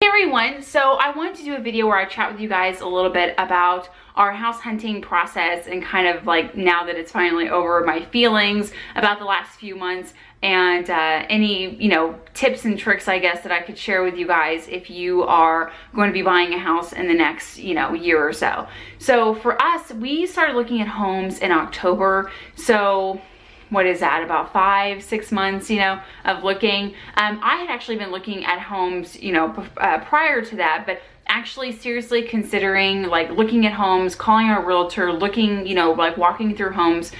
Hey everyone, so I wanted to do a video where I chat with you guys a little bit about our house hunting process and kind of like, now that it's finally over, my feelings about the last few months and any, tips and tricks, I guess, that I could share with you guys if you are going to be buying a house in the next, year or so. So for us, we started looking at homes in October. So what is that, about 5-6 months, of looking. I had actually been looking at homes, prior to that, but actually seriously considering like looking at homes, calling our realtor, looking, like walking through homes.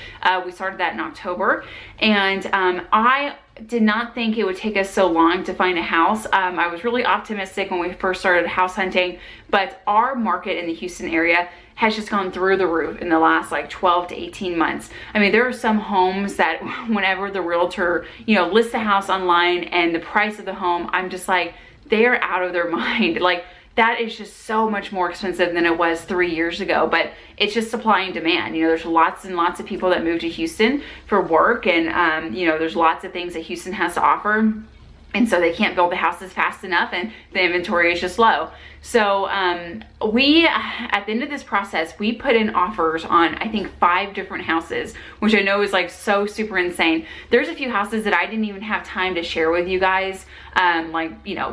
We started that in October, and I did not think it would take us so long to find a house. I was really optimistic when we first started house hunting, but our market in the Houston area has just gone through the roof in the last like 12 to 18 months. I mean, there are some homes that whenever the realtor, lists the house online and the price of the home, I'm just like, they are out of their mind. Like, that is just so much more expensive than it was 3 years ago, but it's just supply and demand. There's lots and lots of people that move to Houston for work, and there's lots of things that Houston has to offer. And so they can't build the houses fast enough, and the inventory is just low. So we, at the end of this process, we put in offers on, I think, 5 different houses, which I know is like so super insane. There's a few houses that I didn't even have time to share with you guys,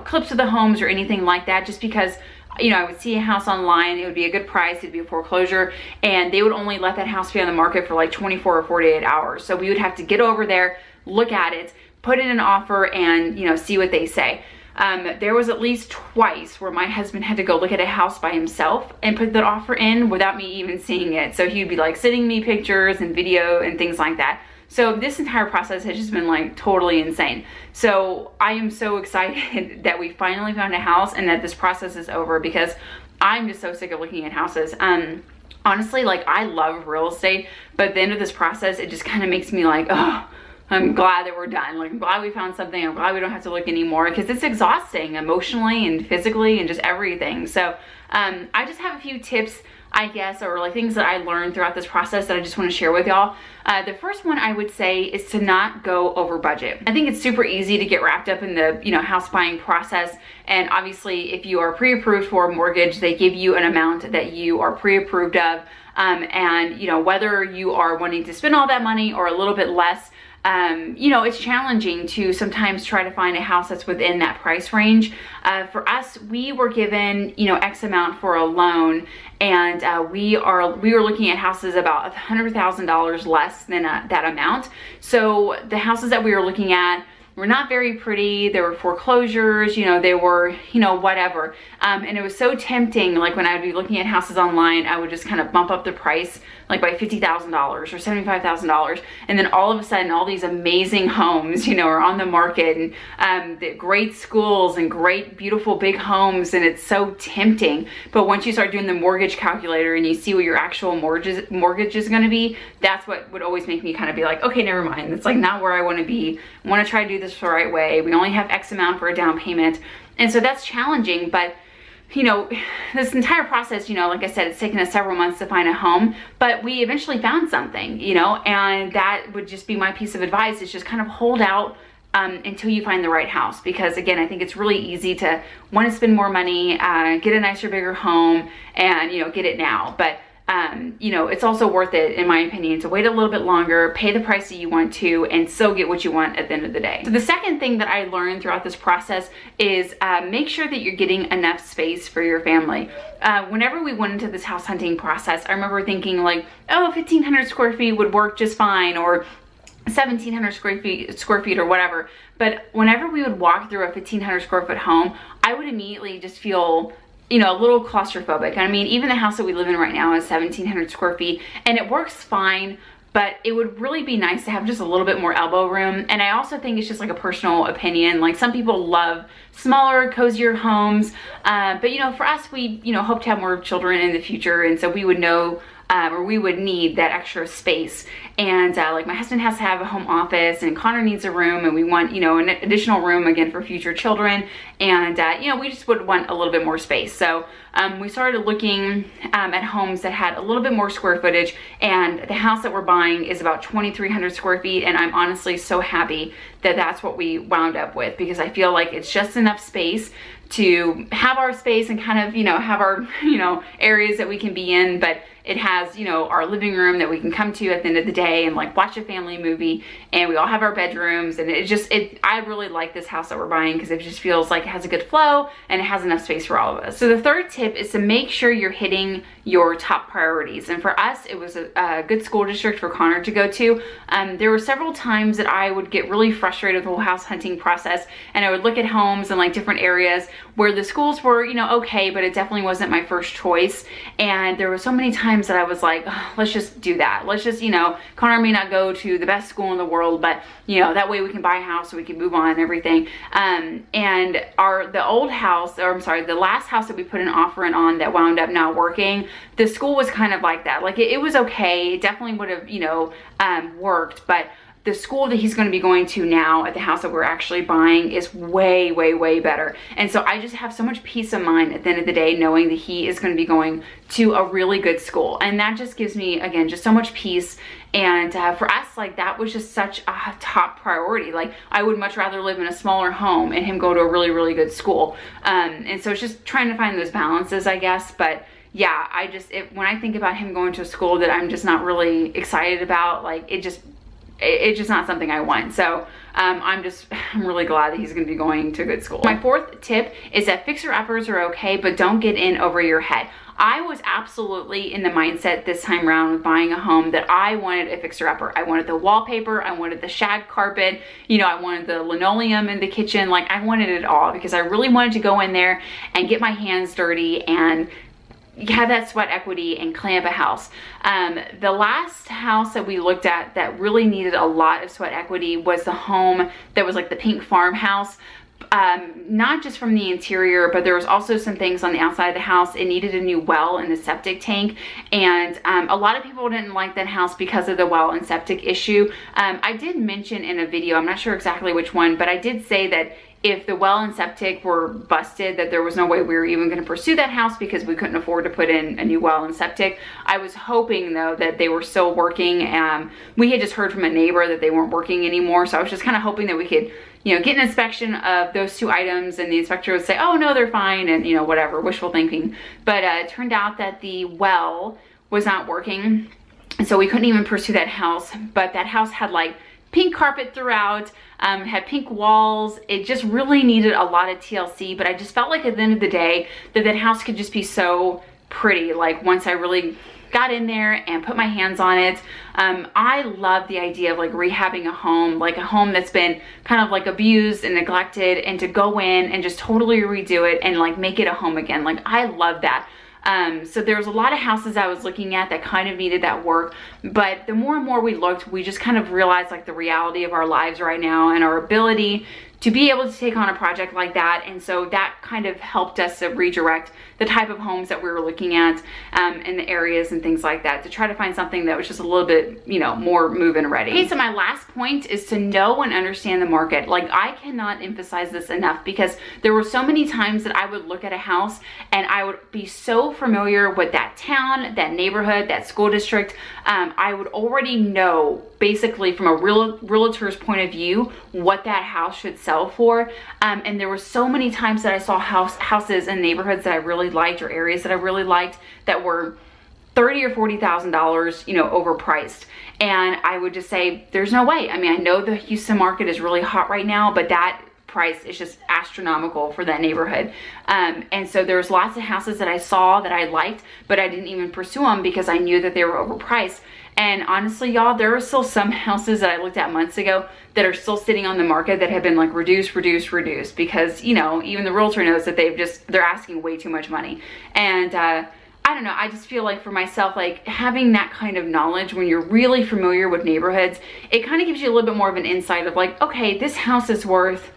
clips of the homes or anything like that, just because I would see a house online, it would be a good price, it'd be a foreclosure, and they would only let that house be on the market for like 24 or 48 hours. So we would have to get over there, look at it, put in an offer, and see what they say. There was at least twice where my husband had to go look at a house by himself and put that offer in without me even seeing it. So he'd be like sending me pictures and video and things like that. So this entire process has just been like totally insane. So I am so excited that we finally found a house and that this process is over, because I'm just so sick of looking at houses. Honestly, like, I love real estate, but at the end of this process, it just kind of makes me like, oh, I'm glad that we're done. Like, I'm glad we found something. I'm glad we don't have to look anymore, because it's exhausting emotionally and physically and just everything. So I just have a few tips, I guess, or like things that I learned throughout this process that I just want to share with y'all. The first one I would say is to not go over budget. I think it's super easy to get wrapped up in the house buying process, and obviously if you are pre-approved for a mortgage, they give you an amount that you are pre-approved of, and whether you are wanting to spend all that money or a little bit less, it's challenging to sometimes try to find a house that's within that price range. For us, we were given, X amount for a loan, and we were looking at houses about $100,000 less than that amount. So the houses that we were looking at were not very pretty. There were foreclosures, they were, whatever. And it was so tempting. Like, when I would be looking at houses online, I would just kind of bump up the price like by $50,000 or $75,000. And then all of a sudden, all these amazing homes, are on the market, and the great schools and great, beautiful, big homes. And it's so tempting. But once you start doing the mortgage calculator and you see what your actual mortgage is going to be, that's what would always make me kind of be like, okay, never mind. It's like not where I want to be. I want to try to do this the right way. We only have X amount for a down payment. And so that's challenging, but this entire process, like I said, it's taken us several months to find a home, but we eventually found something, and that would just be my piece of advice, is just kind of hold out until you find the right house. Because again, I think it's really easy to want to spend more money, get a nicer, bigger home, and, get it now. But it's also worth it, in my opinion, to wait a little bit longer, pay the price that you want to, and still get what you want at the end of the day. So the second thing that I learned throughout this process is make sure that you're getting enough space for your family. Whenever we went into this house hunting process, I remember thinking like, oh, 1,500 square feet would work just fine, or 1,700 square feet or whatever. But whenever we would walk through a 1,500 square foot home, I would immediately just feel a little claustrophobic. I mean, even the house that we live in right now is 1,700 square feet, and it works fine, but it would really be nice to have just a little bit more elbow room. And I also think it's just like a personal opinion. Like, some people love smaller, cozier homes, but for us, we hope to have more children in the future, and so we would know or we would need that extra space. And like, my husband has to have a home office, and Connor needs a room, and we want, an additional room again for future children. And we just would want a little bit more space. So we started looking at homes that had a little bit more square footage, and the house that we're buying is about 2,300 square feet. And I'm honestly so happy that that's what we wound up with, because I feel like it's just enough space to have our space and kind of, you know, have our, you know, areas that we can be in, but it has, you know, our living room that we can come to at the end of the day and like watch a family movie, and we all have our bedrooms, and I really like this house that we're buying because it just feels like it has a good flow and it has enough space for all of us. So the third tip is to make sure you're hitting your top priorities. And for us, it was a good school district for Connor to go to. There were several times that I would get really frustrated with the whole house hunting process, and I would look at homes in like different areas where the schools were, you know, okay, but it definitely wasn't my first choice. And there were so many times that I was like, oh, let's just do that. Let's just, you know, Connor may not go to the best school in the world, but you know, that way we can buy a house so we can move on and everything. And the old house, or I'm sorry, the last house that we put an offer in on that wound up not working, the school was kind of like that. Like it was okay. It definitely would have, you know, worked, but the school that he's going to be going to now at the house that we're actually buying is way, way, way better. And so I just have so much peace of mind at the end of the day knowing that he is going to be going to a really good school. And that just gives me, again, just so much peace. And for us, like that was just such a top priority. Like I would much rather live in a smaller home and him go to a really, really good school. And so it's just trying to find those balances, I guess. But yeah, when I think about him going to a school that I'm just not really excited about, like it's just not something I want. So I'm really glad that he's going to be going to a good school. My fourth tip is that fixer-uppers are okay, but don't get in over your head. I was absolutely in the mindset this time around with buying a home that I wanted a fixer-upper. I wanted the wallpaper, I wanted the shag carpet, you know, I wanted the linoleum in the kitchen. Like I wanted it all because I really wanted to go in there and get my hands dirty and have that sweat equity and clean up a house. The last house that we looked at that really needed a lot of sweat equity was the home that was like the pink farmhouse. Not just from the interior, but there was also some things on the outside of the house. It needed a new well and a septic tank, and a lot of people didn't like that house because of the well and septic issue. I did mention in a video, I'm not sure exactly which one, but I did say that if the well and septic were busted, that there was no way we were even going to pursue that house because we couldn't afford to put in a new well and septic. I was hoping though that they were still working. We had just heard from a neighbor that they weren't working anymore, so I was just kind of hoping that we could, you know, get an inspection of those two items and the inspector would say, oh no, they're fine, and you know, whatever, wishful thinking. But it turned out that the well was not working, and so we couldn't even pursue that house. But that house had like pink carpet throughout, had pink walls. It just really needed a lot of TLC, but I just felt like at the end of the day that that house could just be so pretty. Like once I really got in there and put my hands on it. I love the idea of like rehabbing a home that's been kind of like abused and neglected, and to go in and just totally redo it and like make it a home again. Like I love that. So there was a lot of houses I was looking at that kind of needed that work, but the more and more we looked, we just kind of realized like the reality of our lives right now and our ability to be able to take on a project like that. And so that kind of helped us to redirect the type of homes that we were looking at in the areas and things like that, to try to find something that was just a little bit, you know, more move-in ready. Okay, so my last point is to know and understand the market. Like I cannot emphasize this enough, because there were so many times that I would look at a house and I would be so familiar with that town, that neighborhood, that school district. I would already know basically from a realtor's point of view what that house should sell for. And there were so many times that I saw houses in neighborhoods that I really liked, or areas that I really liked, that were $30,000 or $40,000, you know, overpriced. And I would just say, there's no way. I mean, I know the Houston market is really hot right now, but that price is just astronomical for that neighborhood. And so there's lots of houses that I saw that I liked, but I didn't even pursue them because I knew that they were overpriced. And honestly, y'all, there are still some houses that I looked at months ago that are still sitting on the market that have been like reduced because, you know, even the realtor knows that they're asking way too much money. And I don't know, I just feel like for myself, like having that kind of knowledge when you're really familiar with neighborhoods, it kind of gives you a little bit more of an insight of like, okay, this house is worth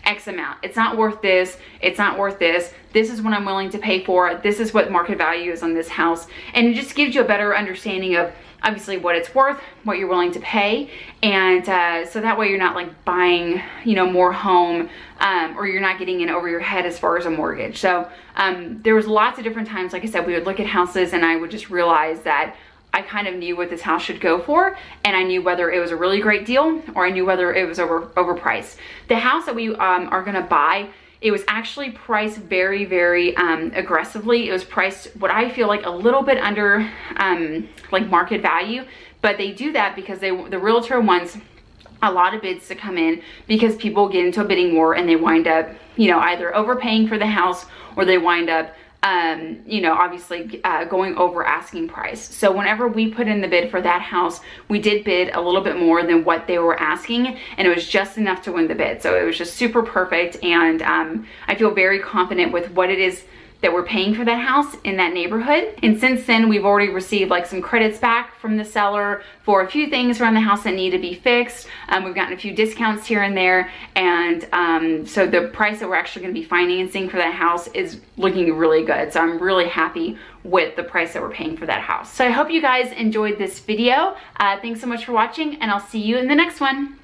X amount. It's not worth this. It's not worth this. This is what I'm willing to pay for it. This is what market value is on this house. And it just gives you a better understanding of obviously what it's worth, what you're willing to pay. And so that way you're not like buying, you know, more home, or you're not getting in over your head as far as a mortgage. So there was lots of different times, like I said, we would look at houses and I would just realize that I kind of knew what this house should go for, and I knew whether it was a really great deal or I knew whether it was overpriced. The house that we are gonna buy it was actually priced very, very aggressively. It was priced what I feel like a little bit under like market value, but they do that because the realtor wants a lot of bids to come in, because people get into a bidding war and they wind up, you know, either overpaying for the house, or they wind up you know, obviously going over asking price. So whenever we put in the bid for that house, we did bid a little bit more than what they were asking, and it was just enough to win the bid. So it was just super perfect, and I feel very confident with what it is that we're paying for that house in that neighborhood. And since then, we've already received like some credits back from the seller for a few things around the house that need to be fixed. We've gotten a few discounts here and there, and so the price that we're actually going to be financing for that house is looking really good. So I'm really happy with the price that we're paying for that house. So I hope you guys enjoyed this video. Thanks so much for watching, and I'll see you in the next one.